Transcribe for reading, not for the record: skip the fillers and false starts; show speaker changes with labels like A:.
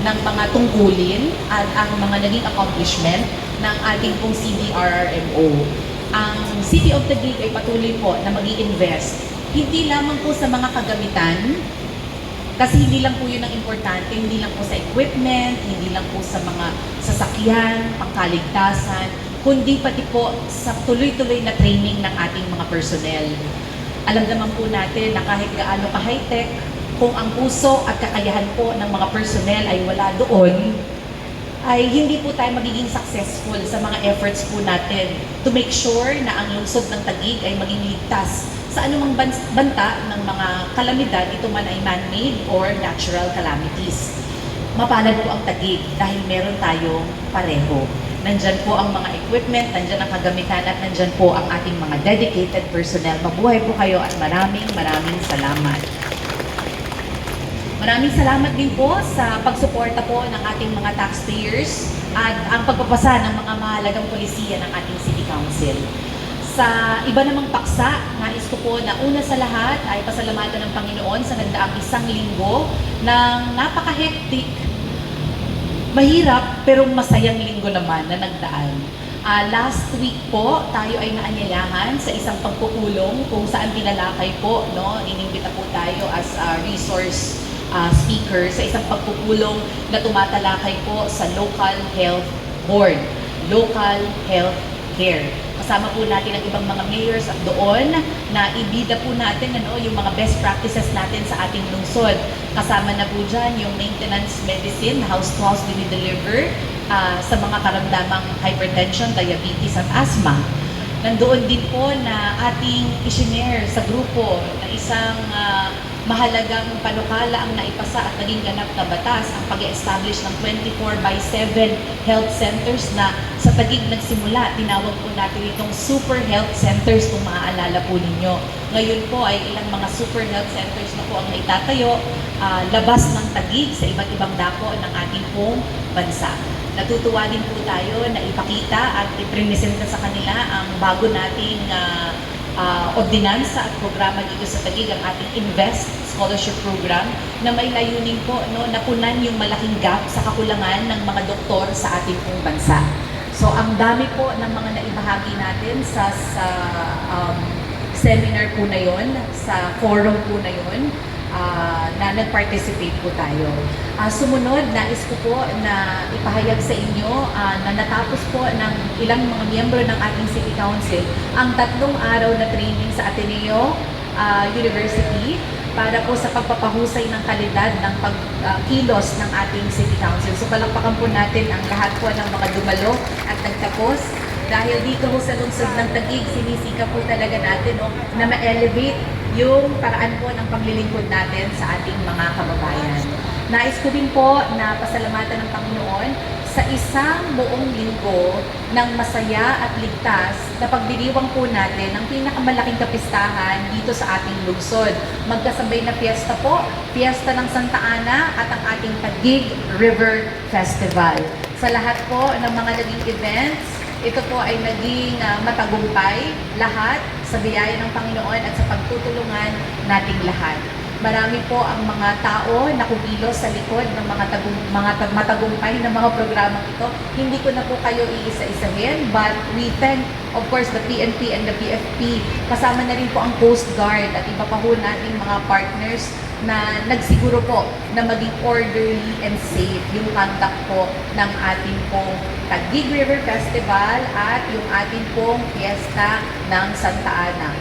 A: ng mga tungkulin at ang mga naging accomplishment ng ating pong CDRRMO. Ang City of Taguig ay patuloy po na mag-i-invest hindi lamang po sa mga kagamitan, kasi hindi lang po yun ang importante, hindi lang po sa equipment, hindi lang po sa mga sasakyan, pangkaligtasan, kundi pati po sa tuloy-tuloy na training ng ating mga personnel. Alam naman po natin na kahit gaano ka-high-tech, kung ang puso at kakayahan po ng mga personnel ay wala doon, ay hindi po tayo magiging successful sa mga efforts po natin to make sure na ang lungsod ng Taguig ay maging ligtas sa anumang banta ng mga kalamidad, ito man ay man-made or natural calamities. Mapalad po ang Taguig dahil meron tayong pareho. Nandyan po ang mga equipment, nandyan ang kagamitan at nandyan po ang ating mga dedicated personnel. Mabuhay po kayo at maraming salamat. Maraming salamat din po sa pagsuporta po ng ating mga taxpayers at ang pagpapasa ng mga mahalagang polisiya ng ating City Council. Sa iba namang paksa, nais ko po na una sa lahat ay pasalamatan ng Panginoon sa nagdaang isang linggo ng napaka-hectic, mahirap pero masayang linggo naman na nagdaan. Last week po, tayo ay naanyayahan sa isang pagpupulong kung saan tinalakay po, inimbita po tayo as a resource speaker sa isang pagpupulong na tumatalakay po sa Local Health Board, Local Health Care. Kasama po natin ang ibang mga mayors at doon na ibida po natin yung mga best practices natin sa ating lungsod. Kasama na po dyan yung maintenance medicine, house-to-house dinideliver sa mga karamdamang hypertension, diabetes at asthma. Nandoon din po na ating isinare sa grupo na isang mahalagang panukala ang naipasa at naging ganap na batas ang pag-establish ng 24/7 health centers na sa Taguig nagsimula. Tinawag po natin itong super health centers kung maaalala po ninyo. Ngayon po ay ilang mga super health centers na po ang naitatayo labas ng Taguig sa iba't ibang dako ng ating pong bansa. Natutuwa din po tayo na ipakita at ipresenta sa kanila ang bago nating ordinansa at programa dito sa Taguig, ang ating Invest Scholarship Program na may layunin po napunan yung malaking gap sa kakulangan ng mga doktor sa ating pong bansa. So ang dami po ng mga naibahagi natin sa seminar po na yon, sa forum po na yon, na nag-participate po tayo. Sumunod, nais ko po na ipahayag sa inyo na natapos po ng ilang mga miyembro ng ating City Council ang 3 araw na training sa Ateneo University para po sa pagpapahusay ng kalidad ng pagkilos ng ating City Council. So palakpakan po natin ang lahat po ng mga dumalo at nagtapos. Dahil dito po sa lungsod ng Taguig, sinisika po talaga natin na ma-elevate yung paraan po ng paglilingkod natin sa ating mga kababayan. Nais ko din po na pasalamatan ng Panginoon sa isang buong linggo ng masaya at ligtas na pagdiriwang po natin ng pinakamalaking kapistahan dito sa ating lungsod. Magkasabay na fiesta po, fiesta ng Santa Ana at ang ating Taguig River Festival. Sa lahat po ng mga naging events, ito po ay naging matagumpay lahat sa biyaya ng Panginoon at sa pagtutulungan nating lahat. Marami po ang mga tao na kumilos sa likod ng mga matagumpay na mga programang ito. Hindi ko na po kayo iisa-isahin, but we thank, of course, the PNP and the BFP. Kasama na rin po ang Coast Guard at iba pa po nating mga partners na nagsiguro po na maging orderly and safe yung conduct po ng ating pong Taguig River Festival at yung ating pong Fiesta ng Santa Ana.